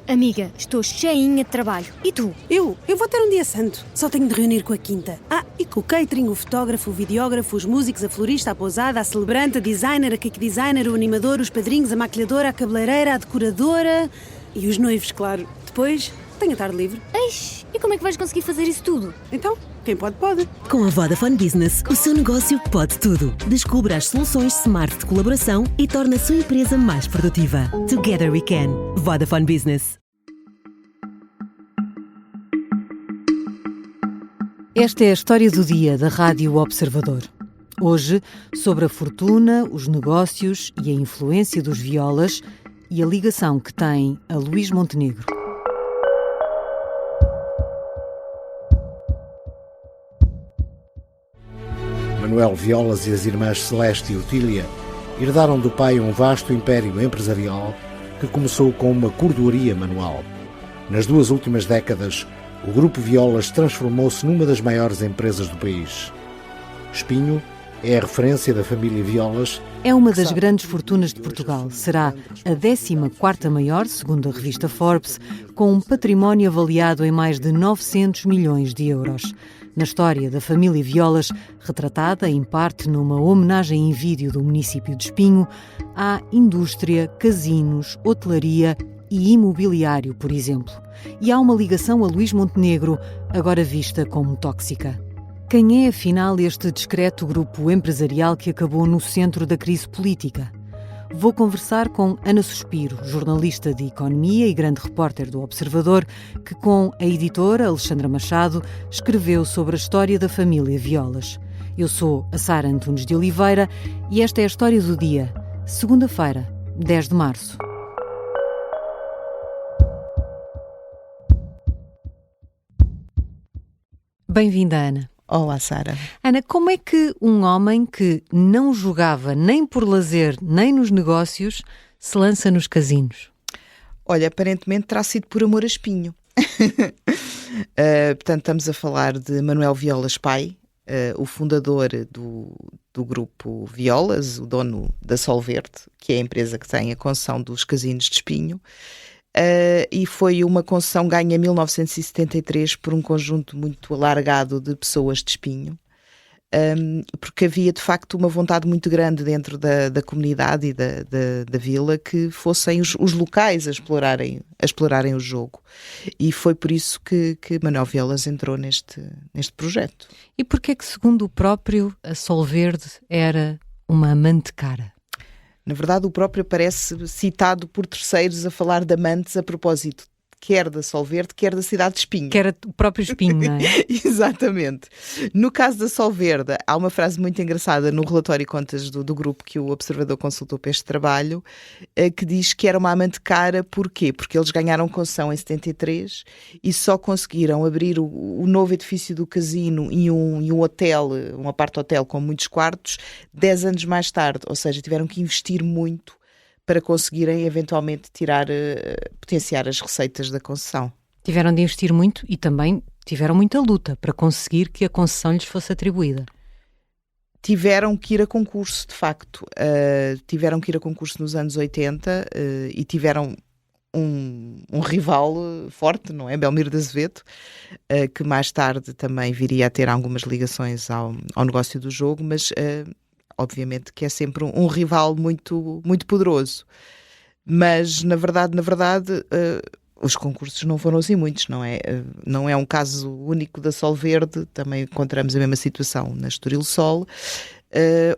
Amiga, estou cheinha de trabalho. E tu? Eu vou ter um dia santo. Só tenho de reunir com a quinta. E com o catering, o fotógrafo, o videógrafo, os músicos, a florista, a pousada, a celebrante, a designer, a cake designer, o animador, os padrinhos, a maquilhadora, a cabeleireira, a decoradora e os noivos, claro. Depois, tenho a tarde livre. Eish, e como é que vais conseguir fazer isso tudo? Então, quem pode, pode. Com a Vodafone Business, o seu negócio pode tudo. Descubra as soluções smart de colaboração e torne a sua empresa mais produtiva. Together we can. Vodafone Business. Esta é a história do dia da Rádio Observador. Hoje, sobre a fortuna, os negócios e a influência dos Violas e a ligação que têm a Luís Montenegro. Manuel Violas e as irmãs Celeste e Otília herdaram do pai um vasto império empresarial que começou com uma cordoaria manual. Nas 2 últimas décadas, o Grupo Violas transformou-se numa das maiores empresas do país. Espinho é a referência da família Violas. É uma das grandes fortunas de Portugal. Será a 14ª maior, segundo a revista Forbes, com um património avaliado em mais de 900 milhões de euros. Na história da família Violas, retratada em parte numa homenagem em vídeo do município de Espinho, há indústria, casinos, hotelaria e imobiliário, por exemplo. E há uma ligação a Luís Montenegro, agora vista como tóxica. Quem é, afinal, este discreto grupo empresarial que acabou no centro da crise política? Vou conversar com Ana Suspiro, jornalista de economia e grande repórter do Observador, que com a editora Alexandra Machado escreveu sobre a história da família Violas. Eu sou a Sara Antunes de Oliveira e esta é a história do dia, segunda-feira, 10 de março. Bem-vinda, Ana. Olá, Sara. Ana, como é que um homem que não jogava nem por lazer nem nos negócios se lança nos casinos? Olha, aparentemente terá sido por amor a Espinho. Portanto, estamos a falar de Manuel Violas pai, o fundador do grupo Violas, o dono da Solverde, que é a empresa que tem a concessão dos casinos de Espinho. E foi uma concessão ganha em 1973 por um conjunto muito alargado de pessoas de Espinho, porque havia de facto uma vontade muito grande dentro da comunidade e da vila que fossem os locais a explorarem o jogo. E foi por isso que Manuel Violas entrou neste projeto. E porquê é que, segundo o próprio, a Solverde era uma amante cara? Na verdade, o próprio aparece citado por terceiros a falar de amantes a propósito, quer da Solverde, quer da cidade de Espinho. Que era o próprio Espinho, não é? Exatamente. No caso da Solverde, há uma frase muito engraçada no relatório de contas do grupo que o Observador consultou para este trabalho, que diz que era uma amante cara. Porquê? Porque eles ganharam concessão em 73 e só conseguiram abrir o novo edifício do casino e um hotel, um apart-hotel com muitos quartos, 10 anos mais tarde. Ou seja, tiveram que investir muito para conseguirem eventualmente potenciar as receitas da concessão. Tiveram de investir muito e também tiveram muita luta para conseguir que a concessão lhes fosse atribuída. Tiveram que ir a concurso, de facto. Tiveram que ir a concurso nos anos 80 e tiveram um rival forte, não é? Belmiro de Azevedo, que mais tarde também viria a ter algumas ligações ao negócio do jogo, mas obviamente que é sempre um rival muito, muito poderoso. Mas, na verdade, os concursos não foram assim muitos, não é? Não é um caso único da Solverde, também encontramos a mesma situação na Estoril Sol.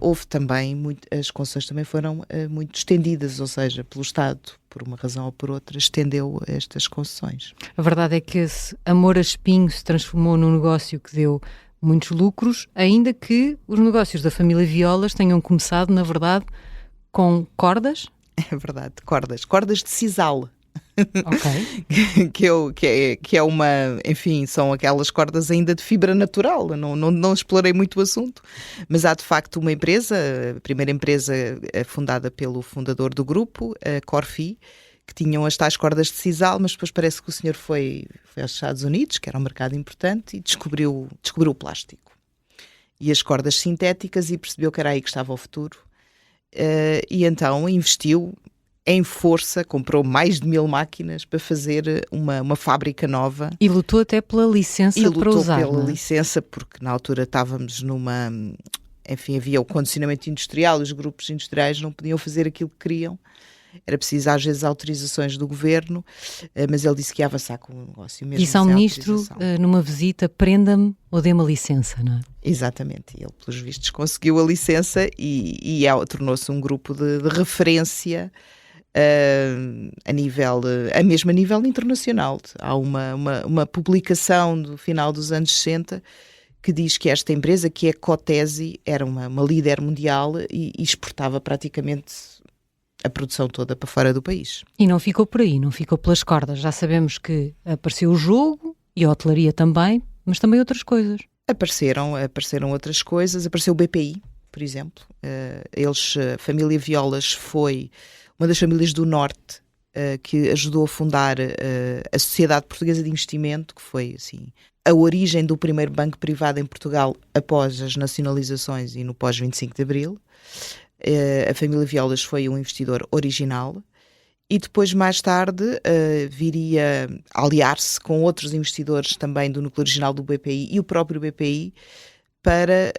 Houve também, as concessões também foram muito estendidas, ou seja, pelo Estado, por uma razão ou por outra, estendeu estas concessões. A verdade é que esse amor a Espinho se transformou num negócio que deu muitos lucros, ainda que os negócios da família Violas tenham começado, na verdade, com cordas. É verdade, cordas de sisal. Ok. que é uma, enfim, são aquelas cordas ainda de fibra natural. Não explorei muito o assunto, mas há de facto uma empresa, a primeira empresa fundada pelo fundador do grupo, a Corfi, que tinham as tais cordas de sisal, mas depois parece que o senhor foi aos Estados Unidos, que era um mercado importante, e descobriu o plástico e as cordas sintéticas, e percebeu que era aí que estava o futuro, e então investiu em força, comprou mais de 1000 máquinas para fazer uma fábrica nova. E lutou até pela licença para usar. E lutou pela não é? licença, porque na altura estávamos numa... Enfim, havia o condicionamento industrial, os grupos industriais não podiam fazer aquilo que queriam. Era preciso, às vezes, autorizações do governo, mas ele disse que ia avançar com o negócio. Mesmo Disse ao sem ministro, autorização. numa visita, prenda-me ou dê-me a licença, não é? Exatamente, ele, pelos vistos, conseguiu a licença e tornou-se um grupo de referência mesmo a nível internacional. Há uma publicação do final dos anos 60 que diz que esta empresa, que é Cotesi, era uma líder mundial e exportava praticamente a produção toda para fora do país. E não ficou por aí, não ficou pelas cordas. Já sabemos que apareceu o jogo e a hotelaria também, mas também outras coisas. Apareceram outras coisas, apareceu o BPI, por exemplo. A família Violas foi uma das famílias do Norte que ajudou a fundar a Sociedade Portuguesa de Investimento, que foi assim a origem do primeiro banco privado em Portugal após as nacionalizações e no pós-25 de Abril. A família Violas foi um investidor original e depois, mais tarde, viria a aliar-se com outros investidores também do núcleo original do BPI e o próprio BPI para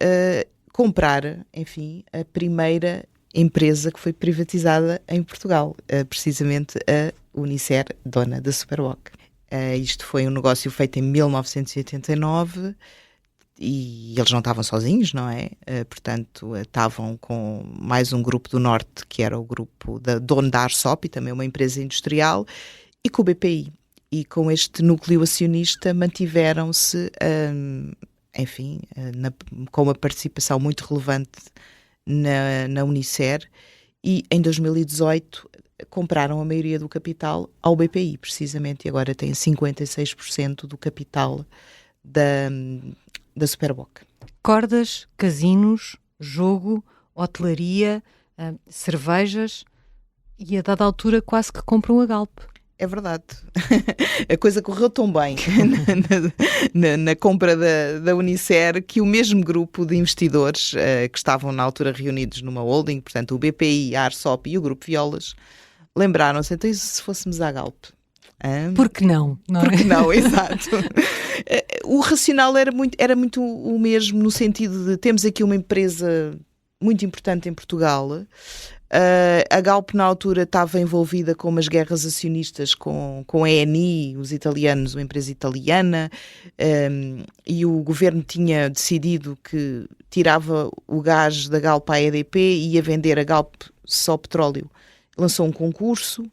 comprar, enfim, a primeira empresa que foi privatizada em Portugal, precisamente a Unicer, dona da Superboc. Isto foi um negócio feito em 1989 e eles não estavam sozinhos, não é? Portanto, estavam com mais um grupo do Norte, que era o grupo dono da Arsop, também uma empresa industrial, e com o BPI. E com este núcleo acionista mantiveram-se, enfim, com uma participação muito relevante na Unicer, e em 2018 compraram a maioria do capital ao BPI, precisamente, e agora têm 56% do capital da Superboc. Cordas, casinos, jogo, hotelaria, cervejas e a dada altura quase que compram a Galp. É verdade. A coisa correu tão bem na compra da Unicer que o mesmo grupo de investidores que estavam na altura reunidos numa holding, portanto o BPI, a Arsop e o Grupo Violas, lembraram-se, então se fôssemos à Galp? Por que não? Por que não, exato. O racional era muito o mesmo, no sentido de temos aqui uma empresa muito importante em Portugal. A Galp na altura estava envolvida com umas guerras acionistas com a ENI, os italianos, uma empresa italiana, e o governo tinha decidido que tirava o gás da Galp à EDP e ia vender a Galp só petróleo. Lançou um concurso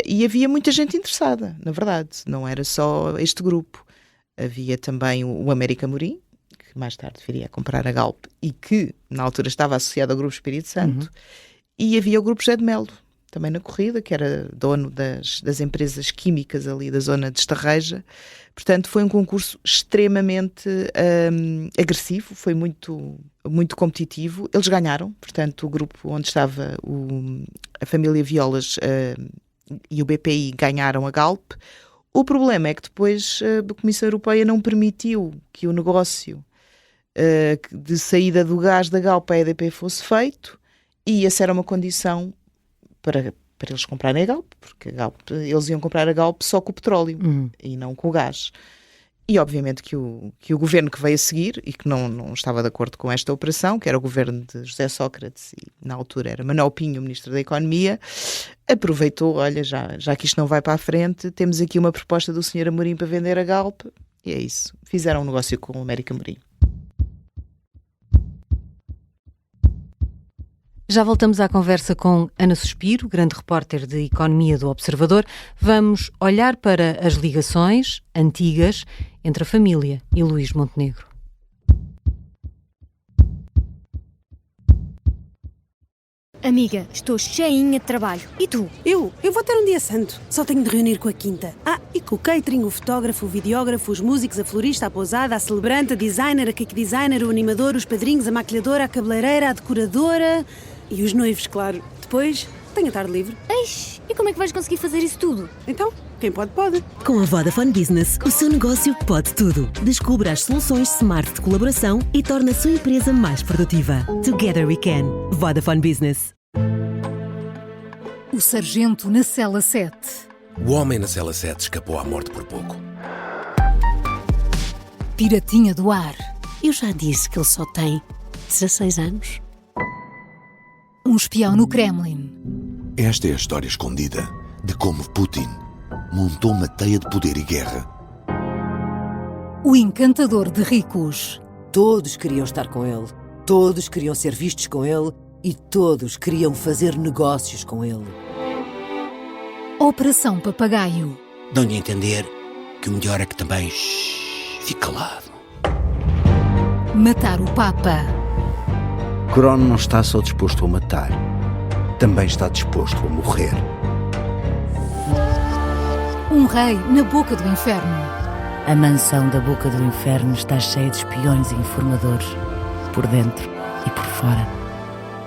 e havia muita gente interessada, na verdade, não era só este grupo. Havia também o América Morim, que mais tarde viria a comprar a Galp e que na altura estava associado ao Grupo Espírito Santo. E havia o Grupo José de Melo, também na corrida, que era dono das empresas químicas ali da zona de Estarreja. Portanto, foi um concurso extremamente agressivo, foi muito, muito competitivo. Eles ganharam, portanto, o grupo onde estava a família Violas e o BPI ganharam a Galp. O problema é que depois a Comissão Europeia não permitiu que o negócio de saída do gás da Galp à EDP fosse feito. E essa era uma condição para eles comprarem a Galp, porque eles iam comprar a Galp só com o petróleo e não com o gás. E obviamente que o governo que veio a seguir e que não estava de acordo com esta operação, que era o governo de José Sócrates e na altura era Manuel Pinho, o Ministro da Economia, aproveitou, olha, já que isto não vai para a frente, temos aqui uma proposta do Sr. Amorim para vender a Galp, e é isso. Fizeram um negócio com o América Morim. Já voltamos à conversa com Ana Suspiro, grande repórter de Economia do Observador. Vamos olhar para as ligações antigas entre a família e Luís Montenegro. Amiga, estou cheinha de trabalho. E tu? Eu vou ter um dia santo. Só tenho de reunir com a quinta. E com o catering, o fotógrafo, o videógrafo, os músicos, a florista, a pousada, a celebrante, a designer, a cake designer, o animador, os padrinhos, a maquilhadora, a cabeleireira, a decoradora e os noivos, claro. Depois, tenho a tarde livre. Eish, e como é que vais conseguir fazer isso tudo? Então, quem pode, pode. Com a Vodafone Business, o seu negócio pode tudo. Descubra as soluções smart de colaboração e torne a sua empresa mais produtiva. Together we can. Vodafone Business. O sargento na cela 7. O homem na cela 7 escapou à morte por pouco. Piratinha do ar. Eu já disse que ele só tem 16 anos. Um espião no Kremlin. Esta é a história escondida de como Putin montou uma teia de poder e guerra. O encantador de ricos. Todos queriam estar com ele. Todos queriam ser vistos com ele. E todos queriam fazer negócios com ele. Operação Papagaio. Dão-lhe a entender que o melhor é que também fique calado. Matar o Papa. Crono não está só disposto a matar, também está disposto a morrer. Um rei na boca do inferno. A mansão da boca do inferno está cheia de espiões e informadores, por dentro e por fora.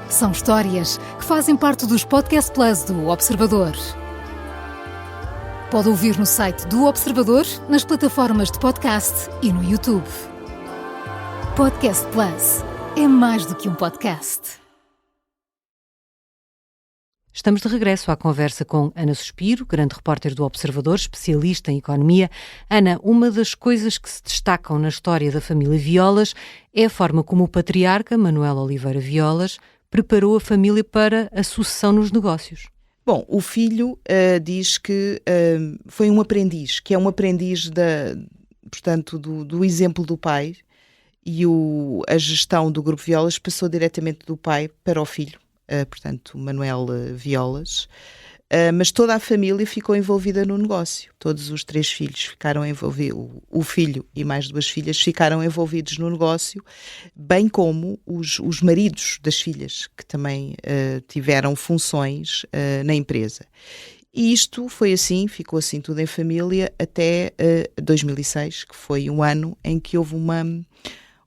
São histórias que fazem parte dos Podcast Plus do Observador. Pode ouvir no site do Observador, nas plataformas de podcast e no YouTube. Podcast Plus é mais do que um podcast. Estamos de regresso à conversa com Ana Suspiro, grande repórter do Observador, especialista em economia. Ana, uma das coisas que se destacam na história da família Violas é a forma como o patriarca, Manuel Oliveira Violas, preparou a família para a sucessão nos negócios. Bom, o filho diz que foi um aprendiz, que é um aprendiz portanto, do exemplo do pai, e a gestão do Grupo Violas passou diretamente do pai para o filho. Portanto, Manuel Violas, mas toda a família ficou envolvida no negócio. Todos os 3 filhos ficaram envolvidos, o filho e mais 2 filhas ficaram envolvidos no negócio, bem como os maridos das filhas, que também tiveram funções na empresa. E isto foi assim, ficou assim tudo em família até 2006, que foi um ano em que houve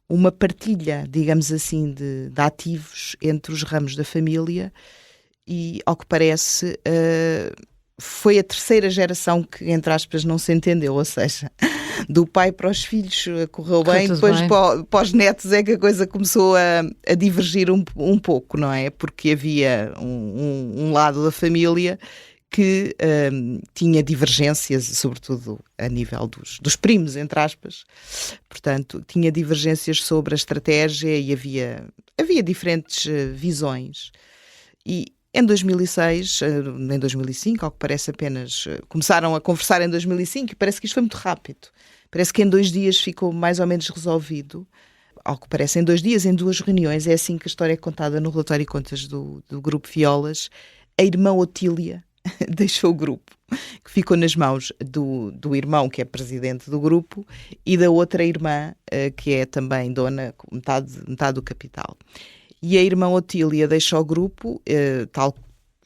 uma partilha, digamos assim, de ativos entre os ramos da família e, ao que parece, foi a terceira geração que, entre aspas, não se entendeu, ou seja, do pai para os filhos correu bem, depois bem. Para os netos é que a coisa começou a divergir um pouco, não é? Porque havia um lado da família que tinha divergências, sobretudo a nível dos primos, entre aspas. Portanto, tinha divergências sobre a estratégia e havia diferentes visões. E em 2006, em 2005, ao que parece apenas, começaram a conversar em 2005 e parece que isto foi muito rápido. Parece que em 2 dias ficou mais ou menos resolvido. Ao que parece, em 2 dias, em 2 reuniões. É assim que a história é contada no relatório de contas do Grupo Violas. A irmã Otília deixou o grupo, que ficou nas mãos do irmão, que é presidente do grupo, e da outra irmã, que é também dona, metade do capital. E a irmã Otília deixa o grupo, tal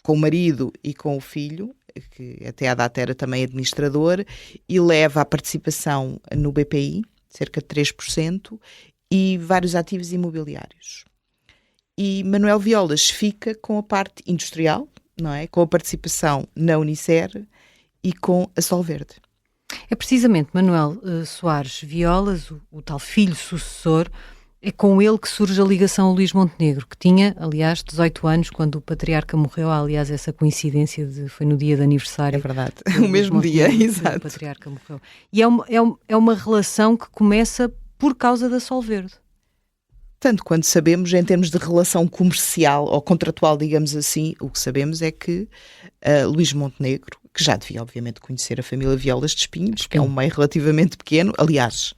com o marido e com o filho, que até à data era também administrador, e leva a participação no BPI, cerca de 3%, e vários ativos imobiliários. E Manuel Violas fica com a parte industrial, não é? Com a participação na Unicer e com a Solverde. É precisamente Manuel Soares Violas, o tal filho sucessor, é com ele que surge a ligação a Luís Montenegro, que tinha, aliás, 18 anos quando o patriarca morreu. Há, aliás, essa coincidência foi no dia de aniversário. É verdade, o mesmo dia, exato. O patriarca morreu. E é uma relação que começa por causa da Solverde. Tanto quanto sabemos, em termos de relação comercial ou contratual, digamos assim, o que sabemos é que Luís Montenegro, que já devia obviamente conhecer a família Violas de Espinhos, que é um meio relativamente pequeno, aliás,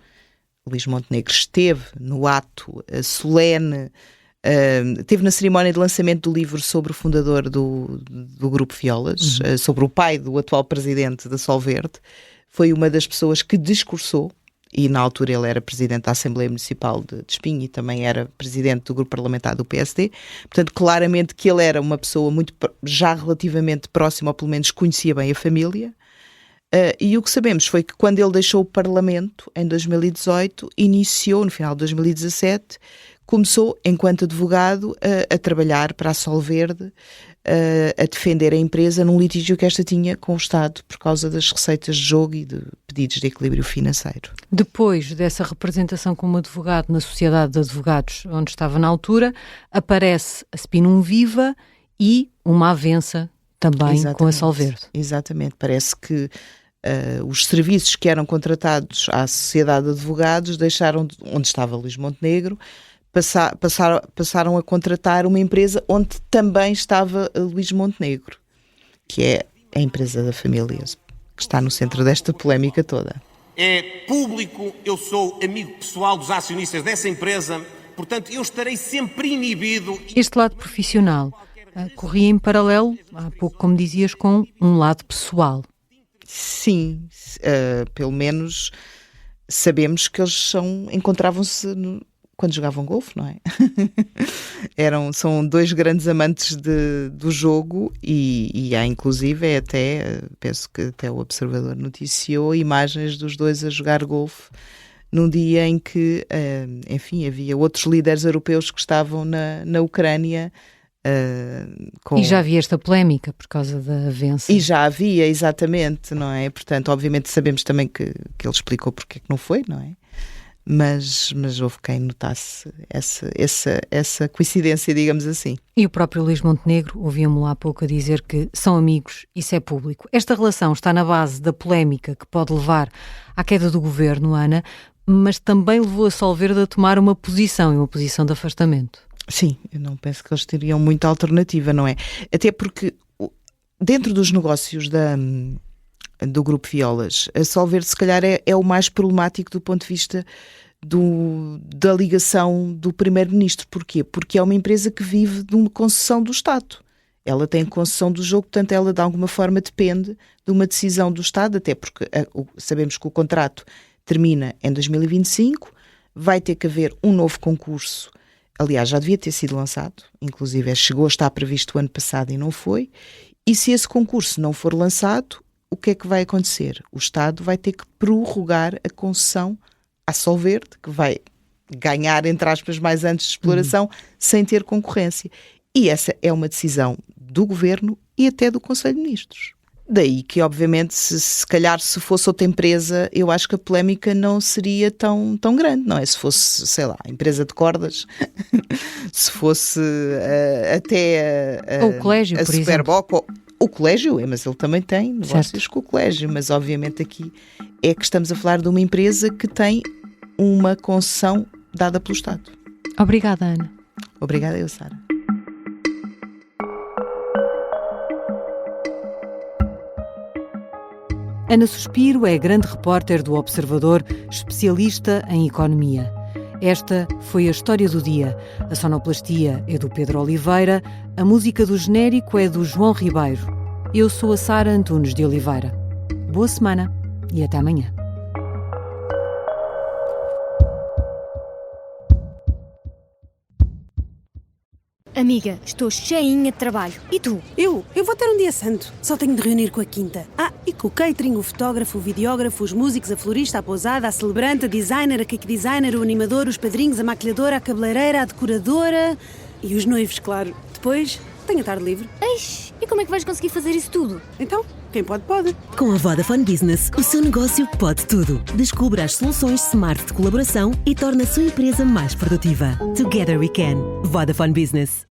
Luís Montenegro esteve no ato solene, esteve na cerimónia de lançamento do livro sobre o fundador do Grupo Violas, sobre o pai do atual presidente da Solverde, foi uma das pessoas que discursou. E na altura ele era presidente da Assembleia Municipal de Espinho e também era presidente do grupo parlamentar do PSD. Portanto, claramente que ele era uma pessoa muito, já relativamente próxima, ou pelo menos conhecia bem a família. E o que sabemos foi que quando ele deixou o Parlamento, em 2018, iniciou, no final de 2017, começou, enquanto advogado, a trabalhar para a Solverde, a defender a empresa num litígio que esta tinha com o Estado por causa das receitas de jogo e de pedidos de equilíbrio financeiro. Depois dessa representação como advogado na Sociedade de Advogados, onde estava na altura, aparece a Spinum Viva e uma avença também Exatamente. com a Solverde. Exatamente, parece que os serviços que eram contratados à Sociedade de Advogados deixaram, onde estava Luís Montenegro, passaram a contratar uma empresa onde também estava Luís Montenegro, que é a empresa da família, que está no centro desta polémica toda. É público, eu sou amigo pessoal dos acionistas dessa empresa, portanto eu estarei sempre inibido. Este lado profissional corria em paralelo, há pouco como dizias, com um lado pessoal. Sim, pelo menos sabemos que eles encontravam-se quando jogavam golfe, não é? São dois grandes amantes do jogo e há inclusive penso que até o Observador noticiou imagens dos dois a jogar golfe num dia em que, enfim, havia outros líderes europeus que estavam na Ucrânia. E já havia esta polémica por causa da avença. E já havia, exatamente, não é? Portanto, obviamente sabemos também que ele explicou porque é que não foi, não é? Mas houve quem notasse essa coincidência, digamos assim. E o próprio Luís Montenegro, ouvimos-lo há pouco a dizer que são amigos, isso é público. Esta relação está na base da polémica que pode levar à queda do governo, Ana, mas também levou a Solverde a tomar uma posição de afastamento. Sim, eu não penso que eles teriam muita alternativa, não é? Até porque dentro dos negócios do Grupo Violas, a Solverde se calhar é o mais problemático do ponto de vista da ligação do Primeiro-Ministro. Porquê? Porque é uma empresa que vive de uma concessão do Estado. Ela tem concessão do jogo, portanto ela de alguma forma depende de uma decisão do Estado, até porque sabemos que o contrato termina em 2025, vai ter que haver um novo concurso. Aliás, já devia ter sido lançado, inclusive chegou a estar previsto o ano passado e não foi. E se esse concurso não for lançado, o que é que vai acontecer? O Estado vai ter que prorrogar a concessão à Solverde, que vai ganhar, entre aspas, mais anos de exploração, sem ter concorrência. E essa é uma decisão do Governo e até do Conselho de Ministros. Daí que, obviamente, se calhar se fosse outra empresa, eu acho que a polémica não seria tão grande, não é? Se fosse, sei lá, a empresa de cordas, se fosse até o colégio, a por Superboc, exemplo. O colégio, mas ele também tem negócios com o colégio, mas obviamente aqui é que estamos a falar de uma empresa que tem uma concessão dada pelo Estado. Obrigada, Ana. Obrigada eu, Sara. Ana Suspiro é grande repórter do Observador, especialista em economia. Esta foi a história do dia. A sonoplastia é do Pedro Oliveira, a música do genérico é do João Ribeiro. Eu sou a Sara Antunes de Oliveira. Boa semana e até amanhã. Amiga, estou cheinha de trabalho. E tu? Eu vou ter um dia santo. Só tenho de reunir com a quinta. E com o catering, o fotógrafo, o videógrafo, os músicos, a florista, a pousada, a celebrante, a designer, a cake designer, o animador, os padrinhos, a maquilhadora, a cabeleireira, a decoradora e os noivos, claro. Depois, tenho a tarde livre. Eish, e como é que vais conseguir fazer isso tudo? Então, quem pode, pode. Com a Vodafone Business, o seu negócio pode tudo. Descubra as soluções smart de colaboração e torne a sua empresa mais produtiva. Together we can. Vodafone Business.